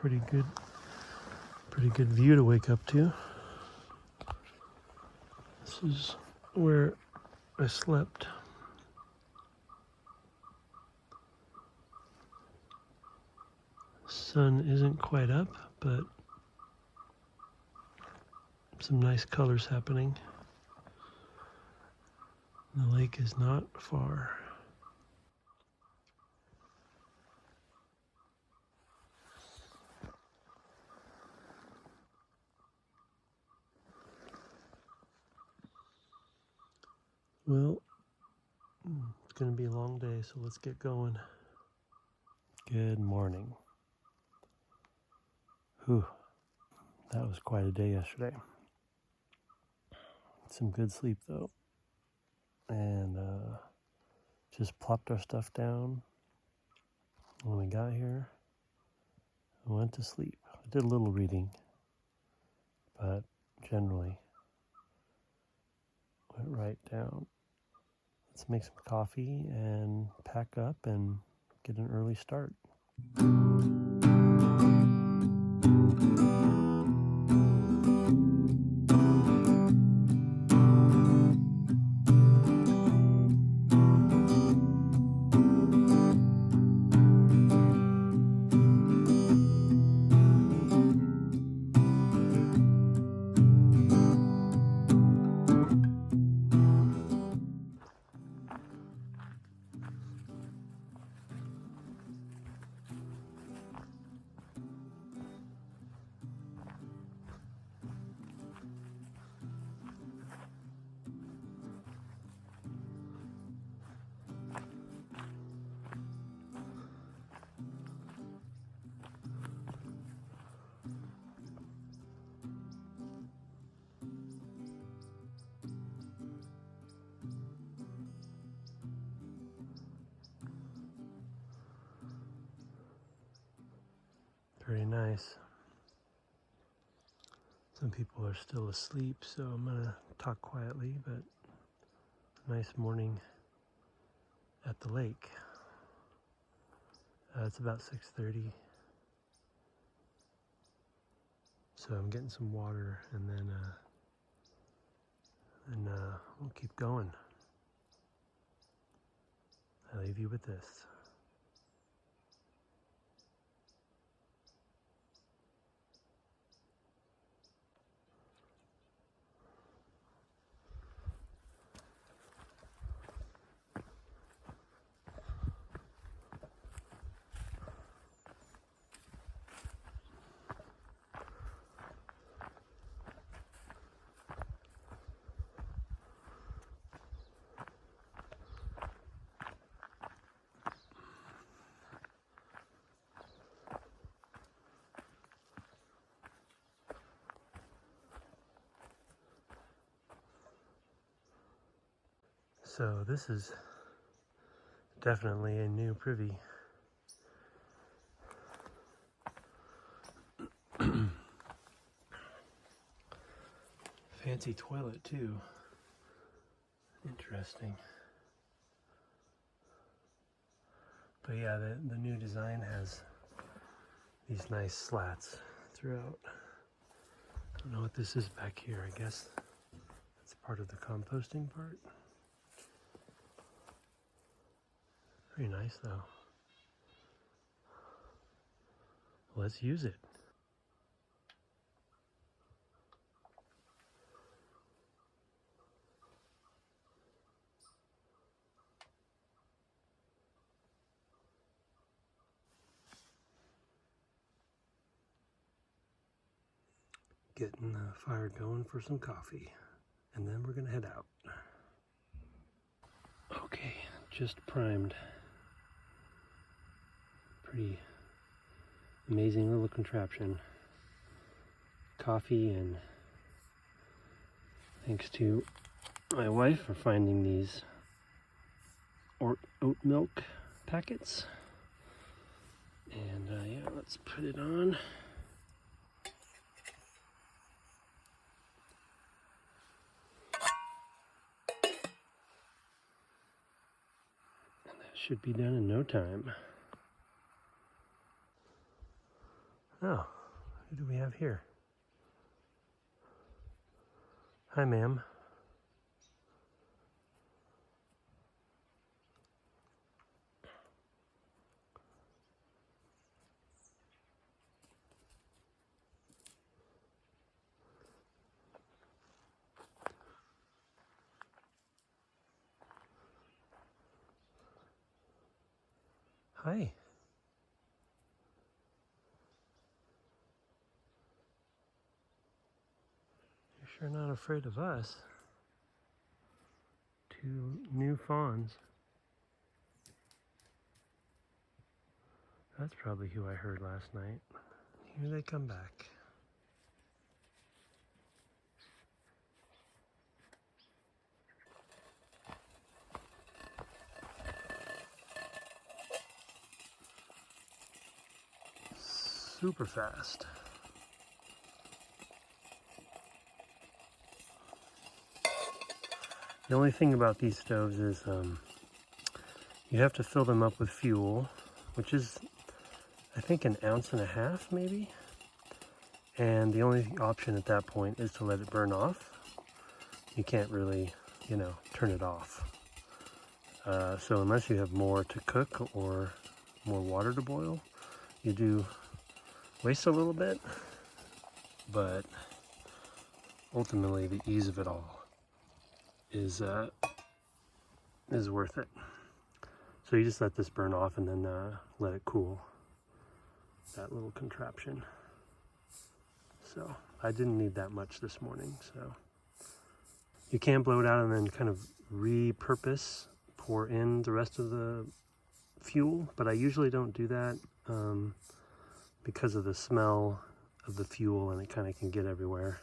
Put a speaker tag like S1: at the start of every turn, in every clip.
S1: Pretty good view to wake up to. This is where I slept. Sun isn't quite up, but some nice colors happening. The lake is not far. Well, it's going to be a long day, so let's get going. Good morning. Whew, that was quite a day yesterday. Some good sleep though. And just plopped our stuff down. When we got here, I went to sleep. I did a little reading, but generally went right down. Let's make some coffee and pack up and get an early start. Very nice. Some people are still asleep, so I'm gonna talk quietly, but nice morning at the lake. It's about 6:30. So I'm getting some water and then we'll keep going. I leave you with this. So this is definitely a new privy. Fancy toilet too. Interesting. But yeah, the new design has these nice slats throughout. I don't know what this is back here. I guess that's part of the composting part. Very nice though. Let's use it. Getting the fire going for some coffee, and then we're gonna head out. Okay, just primed. Pretty amazing little contraption. Coffee, and thanks to my wife for finding these oat milk packets. And yeah, let's put it on. And that should be done in no time. Oh, who do we have here? Hi, ma'am. Hi. You're sure not afraid of us. Two new fawns. That's probably who I heard last night. Here they come back. Super fast. The only thing about these stoves is you have to fill them up with fuel, which is, I think, 1.5 ounces maybe. And the only option at that point is to let it burn off. You can't really, turn it off. So unless you have more to cook or more water to boil, you do waste a little bit, but ultimately the ease of it all is worth it. So you just let this burn off and then let it cool, that little contraption. So I didn't need that much this morning. So you can blow it out and then kind of repurpose, pour in the rest of the fuel, but I usually don't do that because of the smell of the fuel, and it kind of can get everywhere.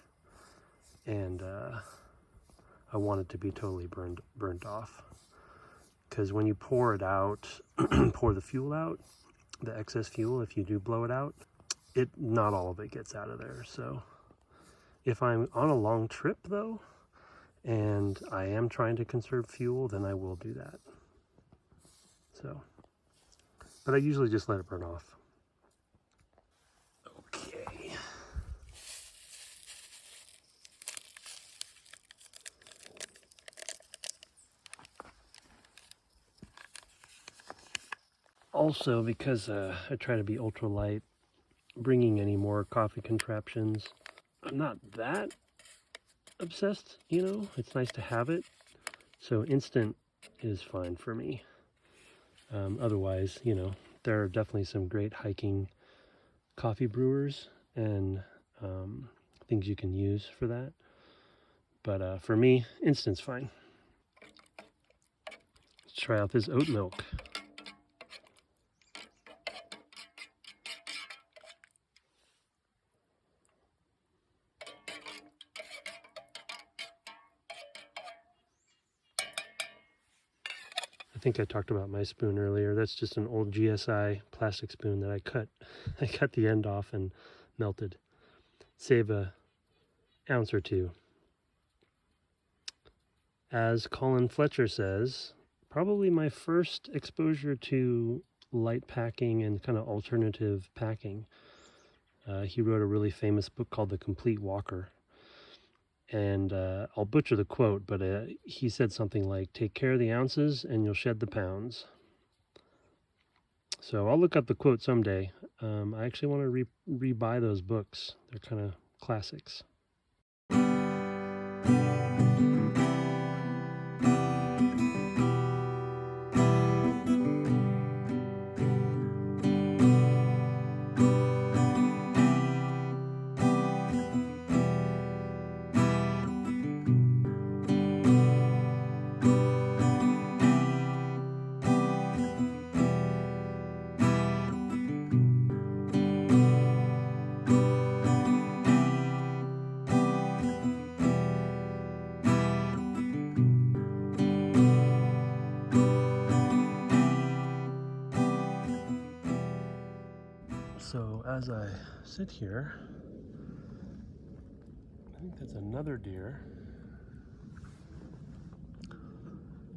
S1: And I want it to be totally burnt off. Because when you pour it out, pour the fuel out, the excess fuel, if you do blow it out, not all of it gets out of there. So if I'm on a long trip though, and I am trying to conserve fuel, then I will do that. So, but I usually just let it burn off. Okay. Also, because I try to be ultra light, bringing any more coffee contraptions, I'm not that obsessed, it's nice to have it. So instant is fine for me. Otherwise, there are definitely some great hiking coffee brewers and things you can use for that. But for me, instant's fine. Let's try out this oat milk. I think I talked about my spoon earlier. That's just an old GSI plastic spoon that I cut. I cut the end off and melted. Save an ounce or two. As Colin Fletcher says, probably my first exposure to light packing and kind of alternative packing. He wrote a really famous book called The Complete Walker. And I'll butcher the quote, but he said something like, "Take care of the ounces and you'll shed the pounds." So I'll look up the quote someday. I actually want to re-buy those books. They're kind of classics. So as I sit here, I think that's another deer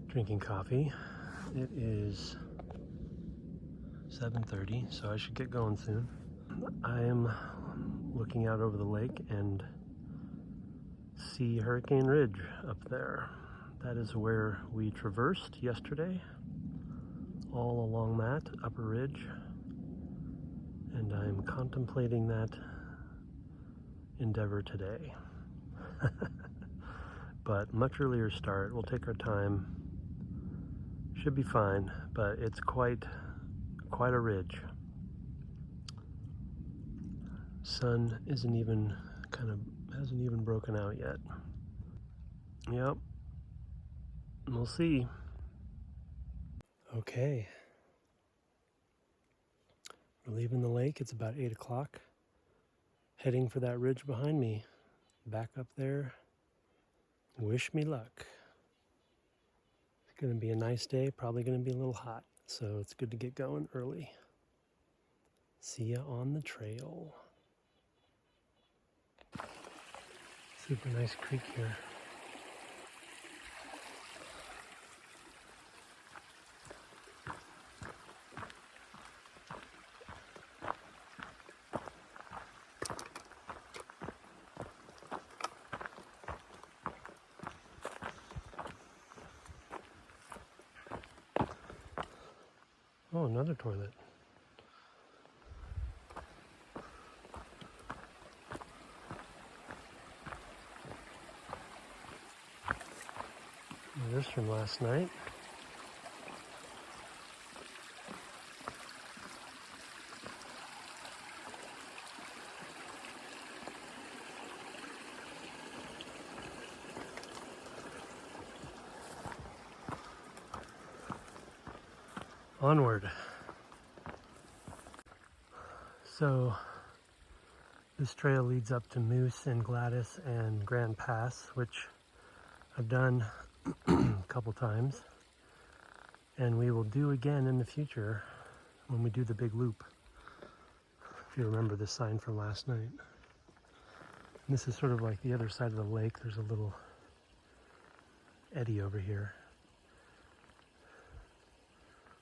S1: drinking coffee. It is 7:30, so I should get going soon. I am looking out over the lake and see Hurricane Ridge up there. That is where we traversed yesterday, all along that upper ridge, and I'm contemplating that endeavor today. But much earlier start, we'll take our time, should be fine, but it's quite a ridge. Sun hasn't even broken out yet. Yep, we'll see. Okay, we're leaving the lake. It's about 8 o'clock. Heading for that ridge behind me. Back up there. Wish me luck. It's gonna be a nice day, probably gonna be a little hot, so it's good to get going early. See ya on the trail. Super nice creek here. Oh, another toilet. This from last night. Onward. So this trail leads up to Moose and Gladys and Grand Pass, which I've done a couple times, and we will do again in the future when we do the big loop. If you remember this sign from last night. And this is sort of like the other side of the lake. There's a little eddy over here.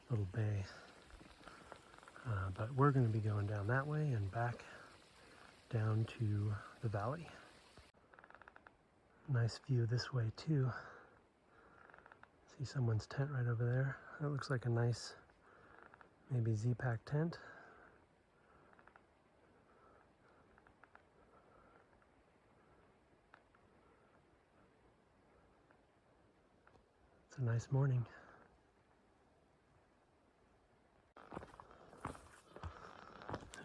S1: Little bay. But we're going to be going down that way and back down to the valley. Nice view this way too. See someone's tent right over there. That looks like a nice, maybe Z-Pack tent. It's a nice morning.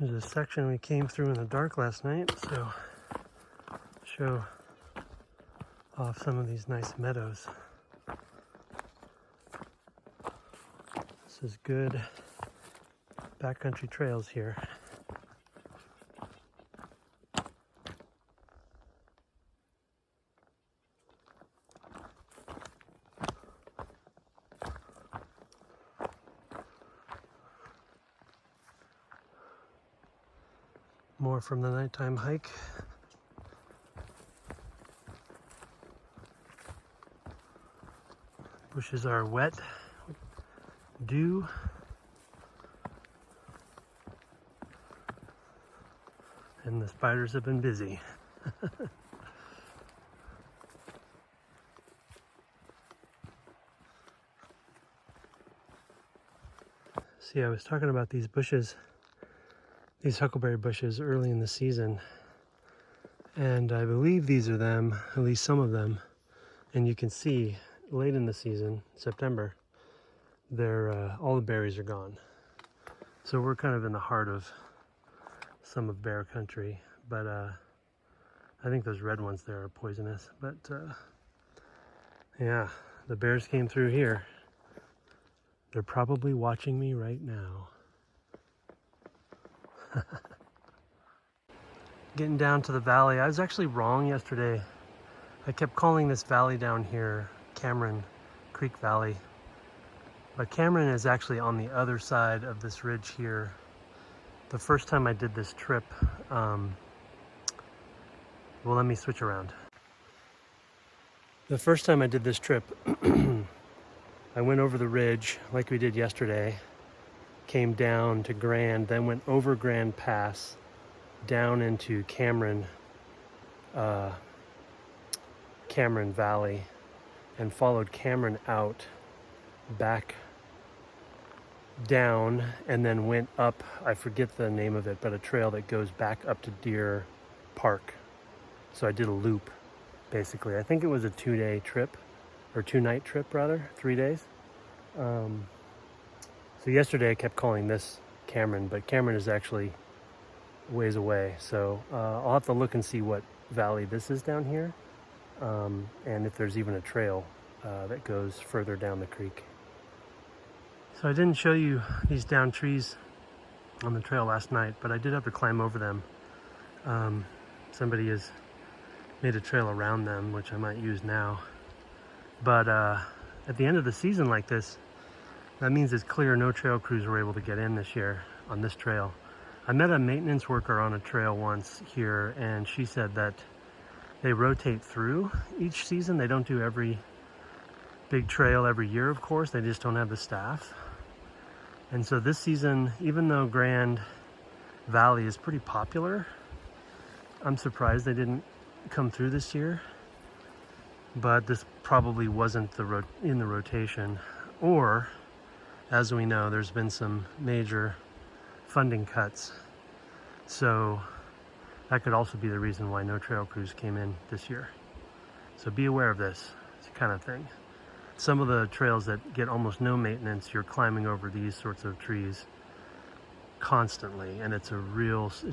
S1: There's a section we came through in the dark last night, so show off some of these nice meadows. This is good backcountry trails here. More from the nighttime hike. Bushes are wet, dew. And the spiders have been busy. See, I was talking about these bushes, these huckleberry bushes early in the season, and I believe these are them, at least some of them. And you can see late in the season, September, they're all the berries are gone. So we're kind of in the heart of some of bear country, but I think those red ones there are poisonous. But yeah, the bears came through here. They're probably watching me right now. Getting down to the valley. I was actually wrong yesterday. I kept calling this valley down here Cameron Creek Valley, but Cameron is actually on the other side of this ridge here. The first time I did this trip, well, let me switch around. The first time I did this trip, I went over the ridge like we did yesterday, came down to Grand, then went over Grand Pass, down into Cameron Valley, and followed Cameron out, back down, and then went up, I forget the name of it, but a trail that goes back up to Deer Park. So I did a loop, basically. I think it was a 2-day trip, or 2-night trip rather, 3 days. So yesterday I kept calling this Cameron, but Cameron is actually ways away. So I'll have to look and see what valley this is down here, and if there's even a trail that goes further down the creek. So I didn't show you these down trees on the trail last night, but I did have to climb over them. Somebody has made a trail around them, which I might use now. But at the end of the season like this, that means it's clear no trail crews were able to get in this year on this trail. I met a maintenance worker on a trail once here, and she said that they rotate through each season. They don't do every big trail every year, of course. They just don't have the staff. And so this season, even though Grand Valley is pretty popular, I'm surprised they didn't come through this year. But this probably wasn't in the rotation. Or, as we know, there's been some major funding cuts. So that could also be the reason why no trail crews came in this year. So be aware of this kind of thing. Some of the trails that get almost no maintenance, you're climbing over these sorts of trees constantly, and it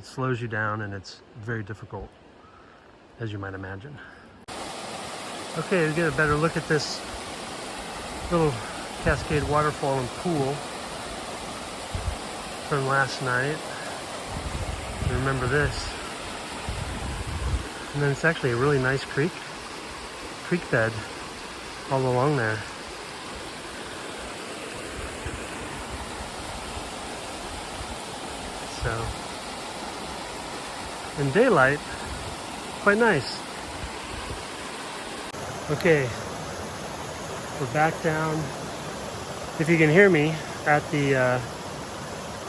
S1: slows you down, and it's very difficult, as you might imagine. Okay, we get a better look at this little cascade waterfall and pool from last night. Remember this. And then it's actually a really nice creek bed all along there. So, in daylight, quite nice. Okay, we're back down, if you can hear me, at the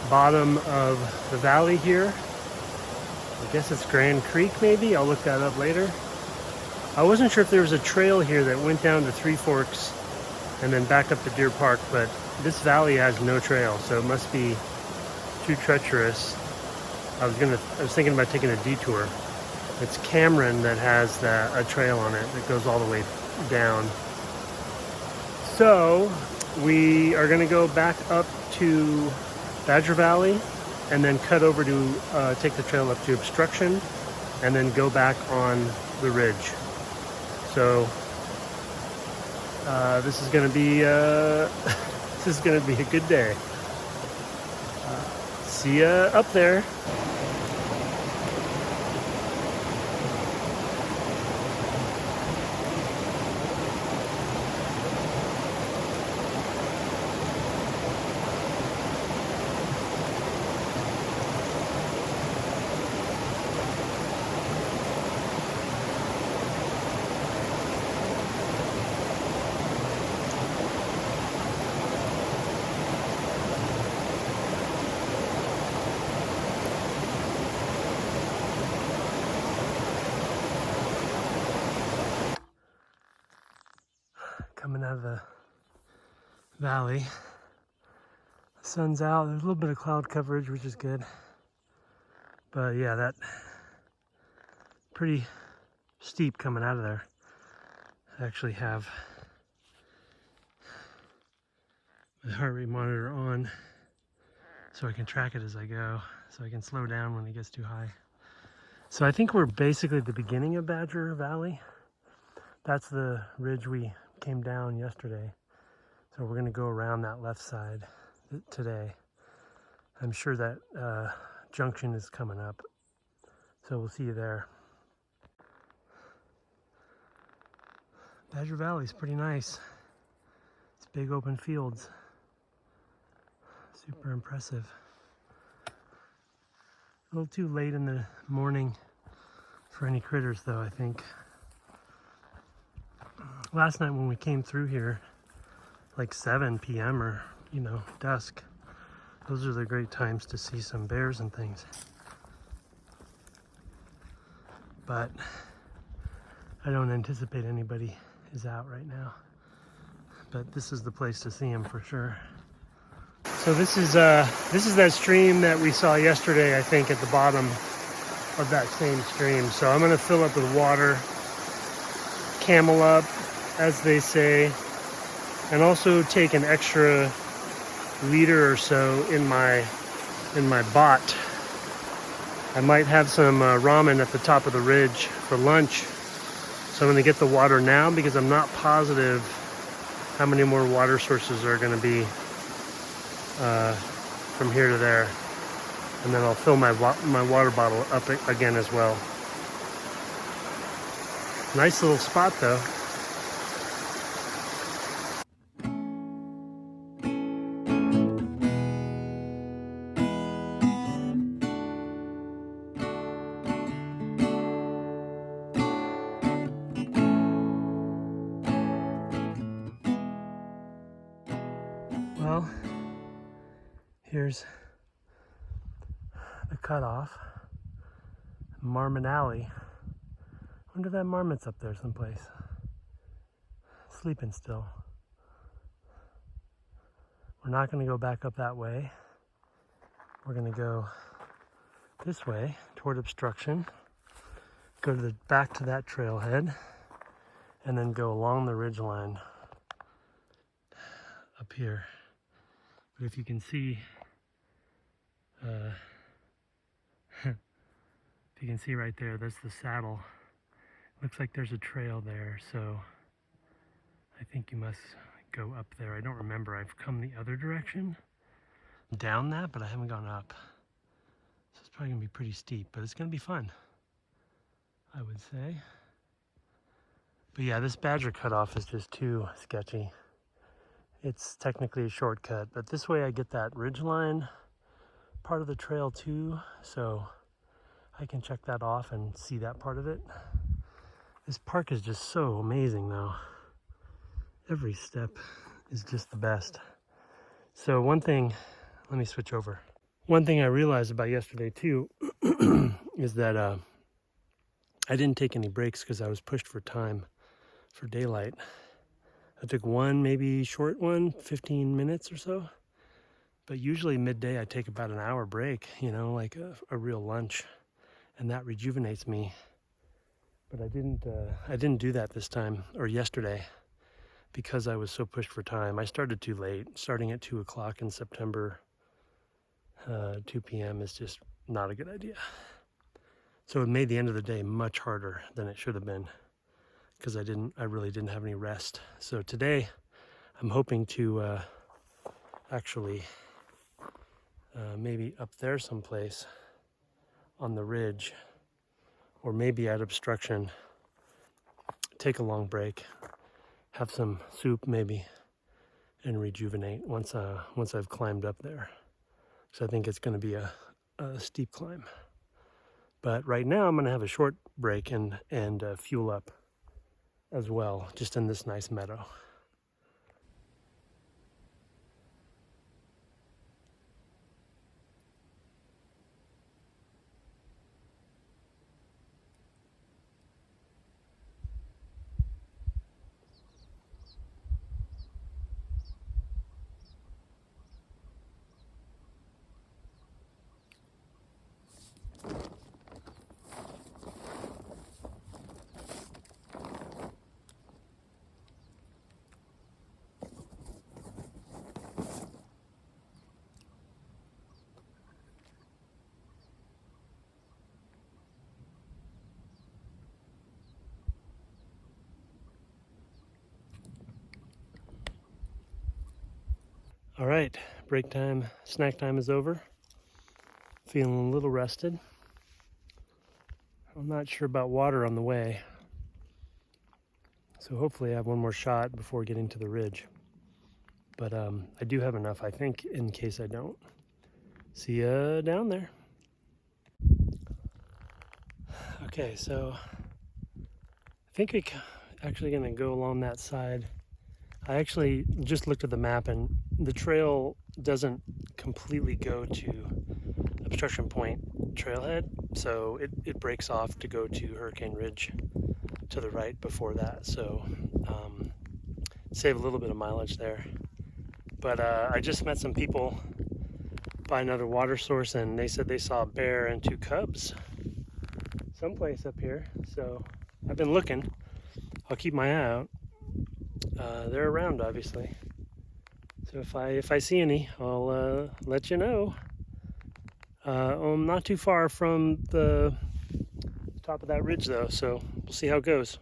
S1: bottom of the valley here. I guess it's Grand Creek maybe, I'll look that up later. I wasn't sure if there was a trail here that went down to Three Forks and then back up to Deer Park, but this valley has no trail, so it must be too treacherous. I was thinking about taking a detour. It's Cameron that has a trail on it that goes all the way down. So we are gonna go back up to Badger Valley and then cut over to take the trail up to Obstruction and then go back on the ridge. So this is gonna be this is gonna be a good day. See ya up there. Coming out of the valley, the sun's out. There's a little bit of cloud coverage, which is good, but yeah, that pretty steep coming out of there. I actually have the heart rate monitor on so I can track it as I go, so I can slow down when it gets too high. So I think we're basically at the beginning of Badger Valley. That's the ridge we came down yesterday. So we're gonna go around that left side today. I'm sure that junction is coming up. So we'll see you there. Badger Valley is pretty nice. It's big open fields. Super impressive. A little too late in the morning for any critters though, I think. Last night when we came through here, like 7 p.m. or, dusk, Those are the great times to see some bears and things. But I don't anticipate anybody is out right now. But this is the place to see them for sure. So this is that stream that we saw yesterday, I think, at the bottom of that same stream. So I'm gonna fill up with water, camel up, as they say, and also take an extra liter or so in my bot. I might have some ramen at the top of the ridge for lunch. So I'm gonna get the water now because I'm not positive how many more water sources are gonna be from here to there. And then I'll fill my water bottle up again as well. Nice little spot though. Well, here's the cutoff. Marmot Alley. I wonder if that marmot's up there someplace. Sleeping still. We're not going to go back up that way. We're going to go this way toward Obstruction. Go to back to that trailhead. And then go along the ridge line up here. But if you can see, if you can see right there, that's the saddle. Looks like there's a trail there, so I think you must go up there. I don't remember. I've come the other direction down that, but I haven't gone up. So it's probably gonna be pretty steep, but it's gonna be fun, I would say. But yeah, this badger cutoff is just too sketchy. It's technically a shortcut, but this way I get that ridgeline part of the trail too, so I can check that off and see that part of it. This park is just so amazing though. Every step is just the best. So one thing, let me switch over. One thing I realized about yesterday too is that I didn't take any breaks because I was pushed for time for daylight. I took one, maybe short one, 15 minutes or so. But usually midday I take about an hour break, you know, like a real lunch. And that rejuvenates me. But I didn't do that this time, or yesterday, because I was so pushed for time. I started too late. Starting at 2 o'clock in September, 2 p.m. is just not a good idea. So it made the end of the day much harder than it should have been, because I really didn't have any rest. So today I'm hoping to actually maybe up there someplace on the ridge, or maybe at Obstruction, take a long break, have some soup maybe, and rejuvenate once I've climbed up there. So I think it's going to be a steep climb. But right now I'm going to have a short break and fuel up as well, just in this nice meadow. All right, break time, snack time is over. Feeling a little rested. I'm not sure about water on the way, so hopefully I have one more shot before getting to the ridge. But I do have enough, I think, in case I don't. See ya down there. Okay, so I think we're actually gonna go along that side. I actually just looked at the map and the trail doesn't completely go to Obstruction Point trailhead, so it breaks off to go to Hurricane Ridge to the right before that, so save a little bit of mileage there. But I just met some people by another water source, and they said they saw a bear and 2 cubs someplace up here, so I've been looking. I'll keep my eye out. They're around, obviously. So if I see any, I'll let you know. I'm not too far from the top of that ridge, though, so we'll see how it goes.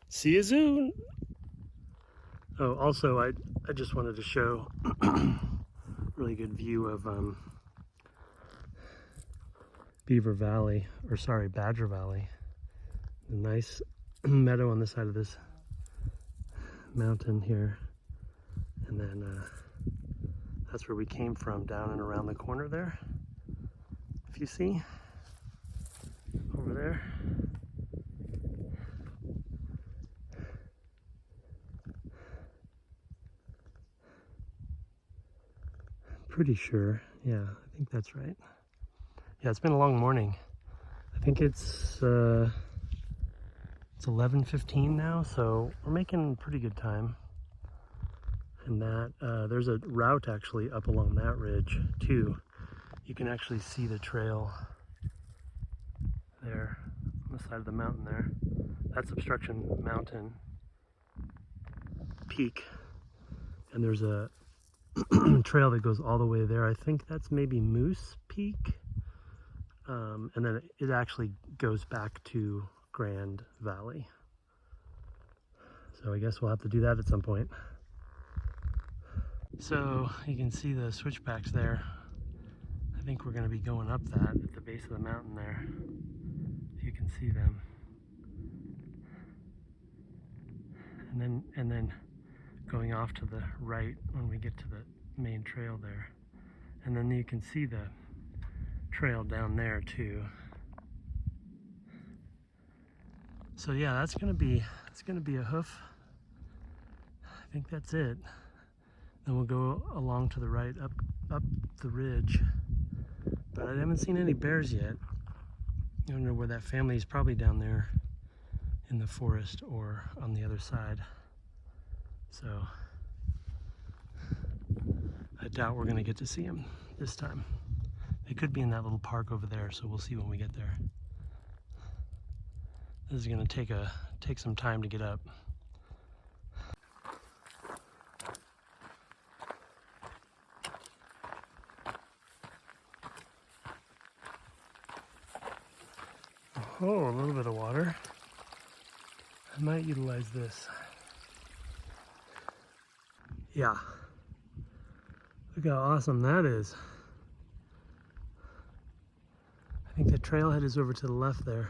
S1: See you soon. Oh, also, I just wanted to show really good view of Beaver Valley, or sorry, Badger Valley. A nice meadow on the side of this mountain here, and then that's where we came from, down and around the corner there. If you see over there. Pretty sure, yeah, I think that's right. Yeah, it's been a long morning. I think it's 11:15 now, so we're making pretty good time. And that there's a route actually up along that ridge too. You can actually see the trail there on the side of the mountain there. That's Obstruction Mountain Peak, and there's a trail that goes all the way there. I think that's maybe Moose Peak, and then it actually goes back to Grand Valley. So I guess we'll have to do that at some point. So you can see the switchbacks there. I think we're going to be going up that at the base of the mountain there. You can see them. And then going off to the right when we get to the main trail there. And then you can see the trail down there too. So yeah, that's gonna be a hoof. I think that's it. Then we'll go along to the right up the ridge. But I haven't seen any bears yet. I don't know where that family is, probably down there in the forest or on the other side. So I doubt we're gonna get to see them this time. They could be in that little park over there, so we'll see when we get there. This is gonna take some time to get up. Oh, a little bit of water. I might utilize this. Yeah. Look how awesome that is. I think the trailhead is over to the left there,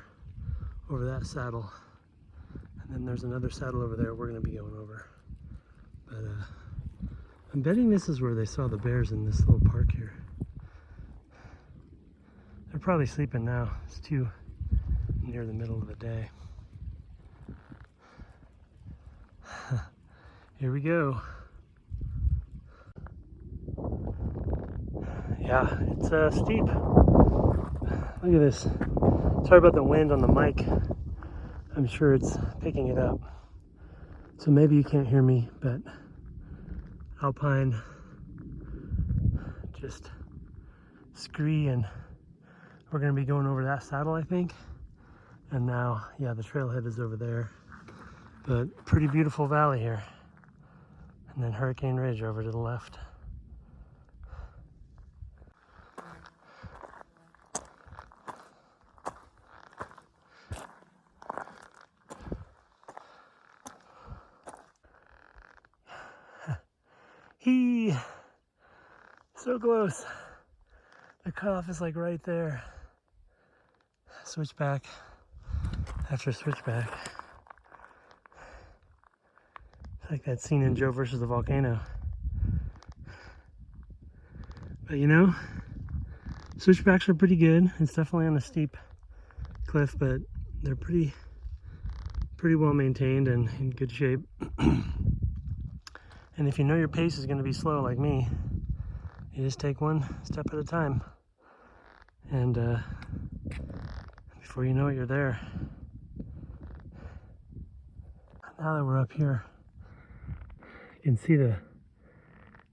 S1: over that saddle. And then there's another saddle over there we're gonna be going over. But I'm betting this is where they saw the bears in this little park here. They're probably sleeping now. It's too near the middle of the day. Here we go. Yeah, it's steep. Look at this. Sorry about the wind on the mic. I'm sure it's picking it up. So maybe you can't hear me, but alpine, just scree, and we're gonna be going over that saddle, I think. And now, yeah, the trailhead is over there. But pretty beautiful valley here. And then Hurricane Ridge over to the left. So close. The cutoff is like right there. Switchback after switchback. It's like that scene in Joe versus the Volcano. But you know, switchbacks are pretty good. It's definitely on a steep cliff, but they're pretty well maintained and in good shape. And if you know your pace is going to be slow like me, You just take one step at a time. And before you know it, you're there. Now that we're up here, you can see the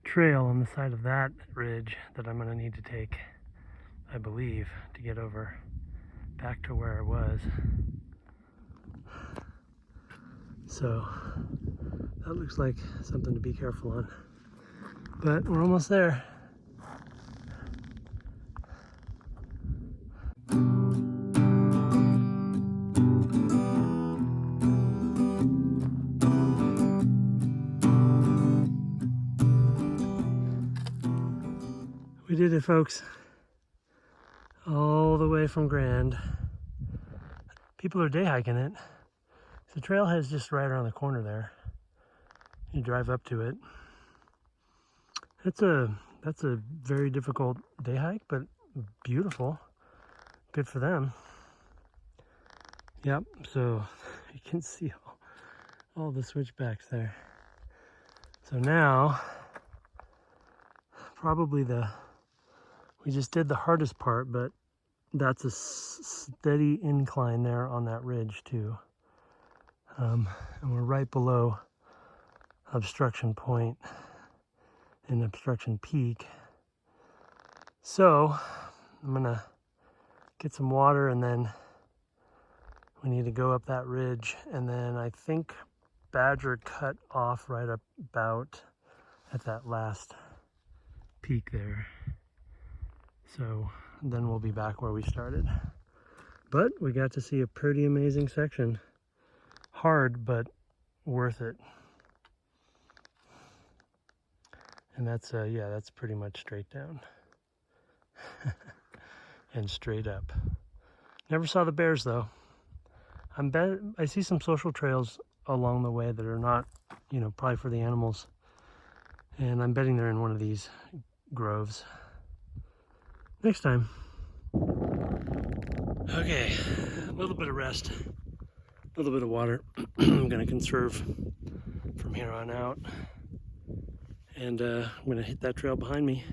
S1: trail on the side of that ridge that I'm going to need to take, I believe, to get over back to where I was. So that looks like something to be careful on. But we're almost there. We did it, folks. All the way from Grand. People are day hiking it. The trailhead's just right around the corner there. You drive up to it. That's a very difficult day hike, but beautiful. Good for them. Yep, so you can see all the switchbacks there. So now, probably we just did the hardest part, but that's a steady incline there on that ridge too. And we're right below Obstruction Point and Obstruction Peak. So I'm gonna get some water, and then we need to go up that ridge, and then I think Badger cut off right about at that last peak there. So then we'll be back where we started. But we got to see a pretty amazing section. Hard, but worth it. And that's that's pretty much straight down. And straight up. Never saw the bears though. I see some social trails along the way that are not, probably for the animals. And I'm betting they're in one of these groves. Next time. Okay, a little bit of rest, a little bit of water. I'm gonna conserve from here on out. And I'm gonna hit that trail behind me.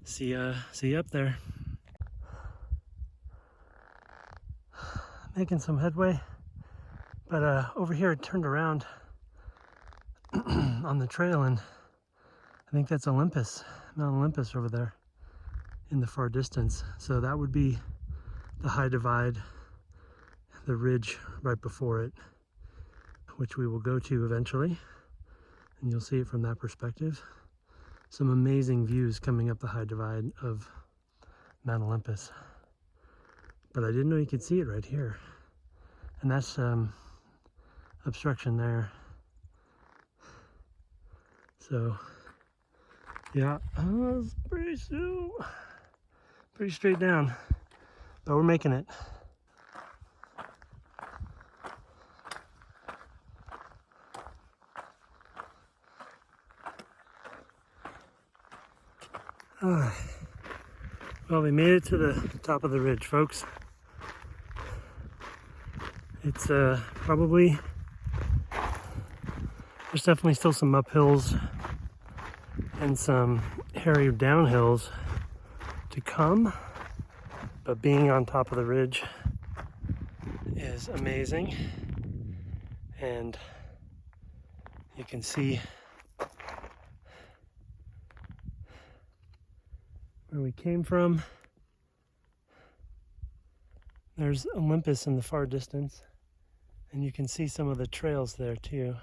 S1: See you up there. Making some headway, but over here it turned around on the trail, and I think that's Olympus, Mount Olympus over there in the far distance. So that would be the high divide, the ridge right before it, which we will go to eventually, and you'll see it from that perspective. Some amazing views coming up the high divide of Mount Olympus. But I didn't know you could see it right here. And that's obstruction there. So, yeah, it's pretty straight down. But we're making it. Well, we made it to the top of the ridge, folks. It's probably, there's definitely still some uphills and some hairy downhills to come, but being on top of the ridge is amazing. And you can see where we came from. There's Olympus in the far distance, and you can see some of the trails there too.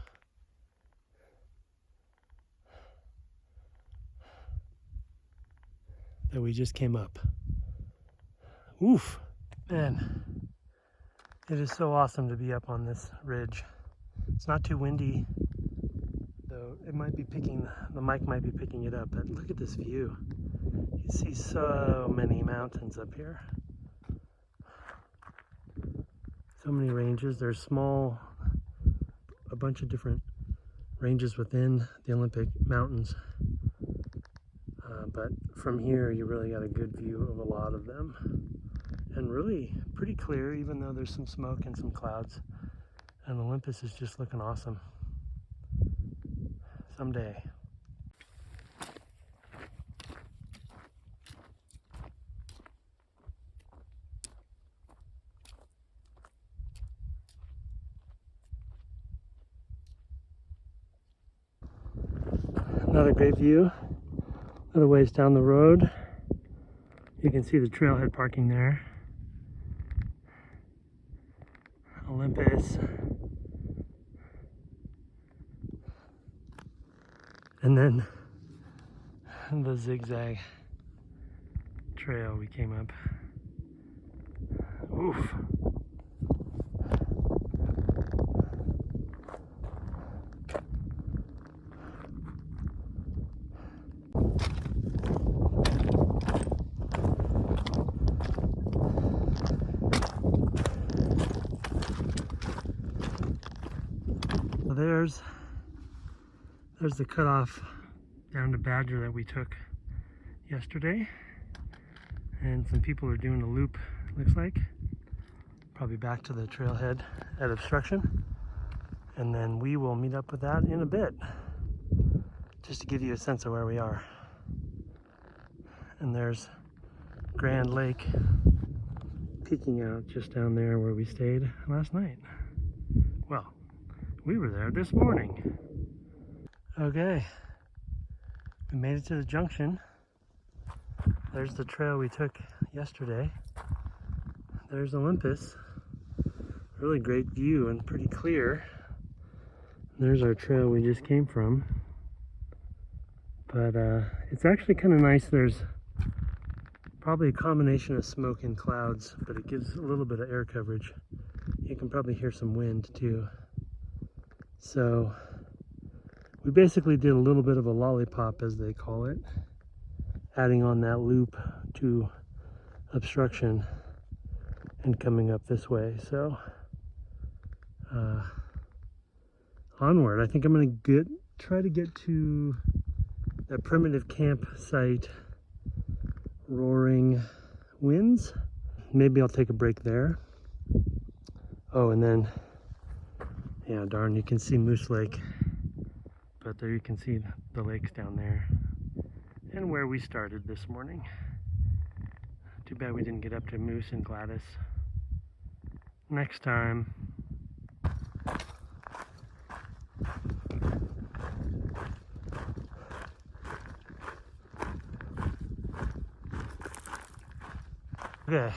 S1: That we just came up. Oof, man, it is so awesome to be up on this ridge. It's not too windy, though it might be the mic might be picking it up, but look at this view. You see so many mountains up here. So many ranges. There's a bunch of different ranges within the Olympic Mountains. But from here, you really got a good view of a lot of them. And really pretty clear, even though there's some smoke and some clouds. And Olympus is just looking awesome. Someday. Another great view. A little ways down the road, you can see the trailhead parking there. Olympus. And then the zigzag trail we came up. Oof. So there's the cutoff down to Badger that we took yesterday. And some people are doing a loop, looks like. Probably back to the trailhead at Obstruction. And then we will meet up with that in a bit, just to give you a sense of where we are. And there's Grand Lake peeking out just down there where we stayed last night. Well, we were there this morning. Okay, we made it to the junction. There's the trail we took yesterday. There's Olympus. Really great view and pretty clear. There's our trail we just came from. But it's actually kind of nice. There's probably a combination of smoke and clouds, but it gives a little bit of air coverage. You can probably hear some wind too. So we basically did a little bit of a lollipop, as they call it, adding on that loop to Obstruction and coming up this way. So onward. I think I'm gonna try to get to that primitive campsite, Roaring Winds. Maybe I'll take a break there. Oh, and then, yeah, darn, you can see Moose Lake, but there you can see the lakes down there and where we started this morning. Too bad we didn't get up to Moose and Gladys. Next time. Okay,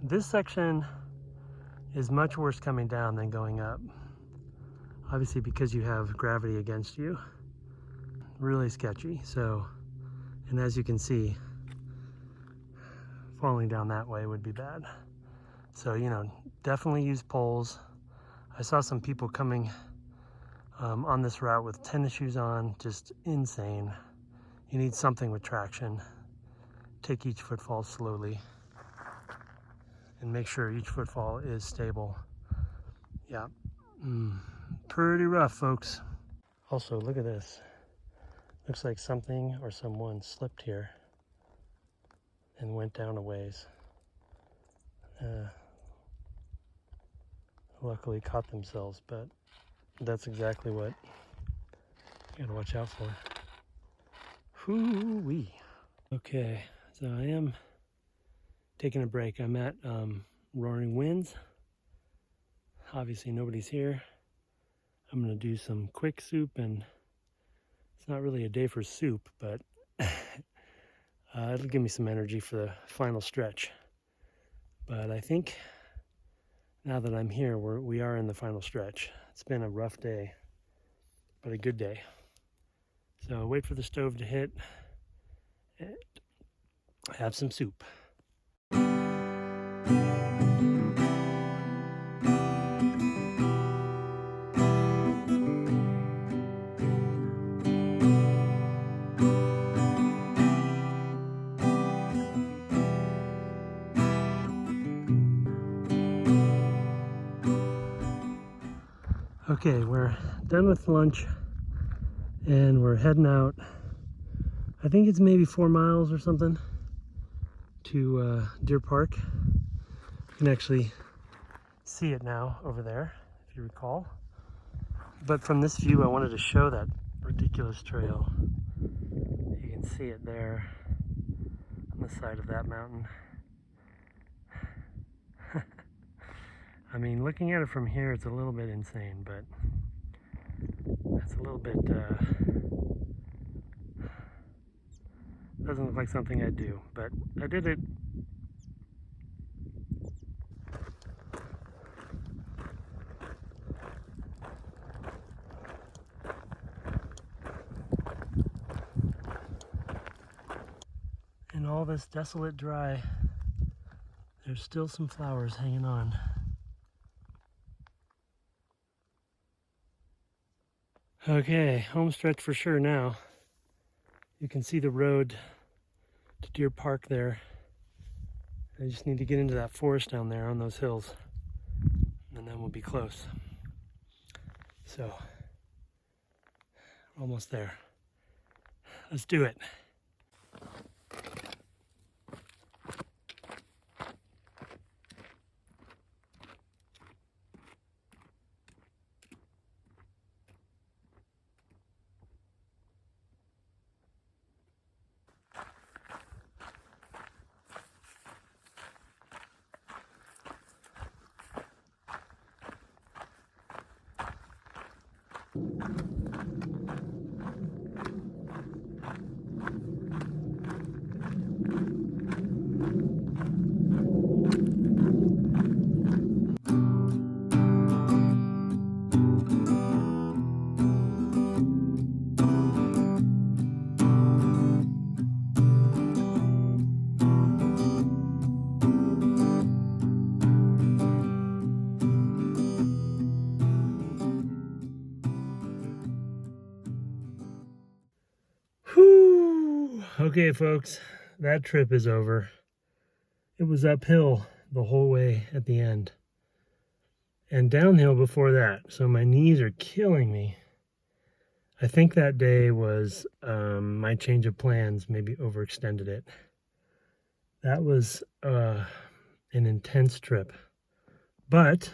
S1: this section is much worse coming down than going up. Obviously because you have gravity against you. Really sketchy. So, and as you can see, falling down that way would be bad. So, you know, definitely use poles. I saw some people coming on this route with tennis shoes on, just insane. You need something with traction. Take each footfall slowly and make sure each footfall is stable. Yeah, pretty rough, folks. Also, look at this. Looks like something or someone slipped here and went down a ways. Luckily caught themselves, but that's exactly what you gotta watch out for. Hoo-wee. Okay, so I am taking a break. I'm at Roaring Winds. Obviously nobody's here. I'm gonna do some quick soup, and it's not really a day for soup, but it'll give me some energy for the final stretch. But I think now that I'm here, we are in the final stretch. It's been a rough day, but a good day. So wait for the stove to hit and have some soup. Okay, we're done with lunch and we're heading out. I think it's maybe 4 miles or something to Deer Park. You can actually see it now over there, if you recall. But from this view, I wanted to show that ridiculous trail. You can see it there on the side of that mountain. I mean, looking at it from here, it's a little bit insane, but it's a little bit Doesn't look like something I'd do, but I did it. In all this desolate dry, there's still some flowers hanging on. Okay, home stretch for sure now. You can see the road to Deer Park there. I just need to get into that forest down there on those hills, and then we'll be close. So, almost there. Let's do it. Whew. Okay, folks, that trip is over. It was uphill the whole way at the end, and downhill before that, so my knees are killing me. I think that day was my change of plans, maybe overextended it. That was an intense trip, but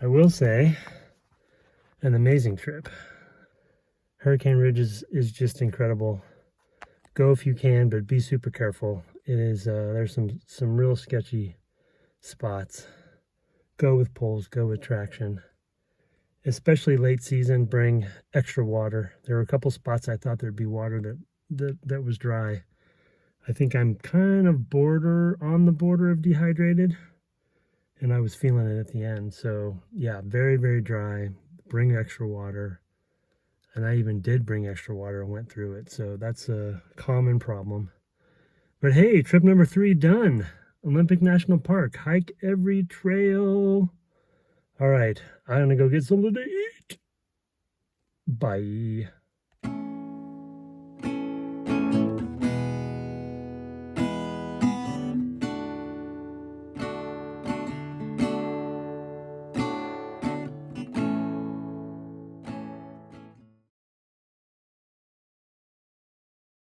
S1: I will say an amazing trip. Hurricane Ridge is just incredible. Go if you can, but be super careful. It is there's some real sketchy spots. Go with poles, go with traction. Especially late season, bring extra water. There were a couple spots I thought there'd be water that was dry. I think I'm kind of on the border of dehydrated, and I was feeling it at the end. So yeah, very, very dry. Bring extra water. And I even did bring extra water and went through it. So that's a common problem. But hey, trip number 3 done. Olympic National Park. Hike every trail. All right, I'm gonna go get something to eat. Bye.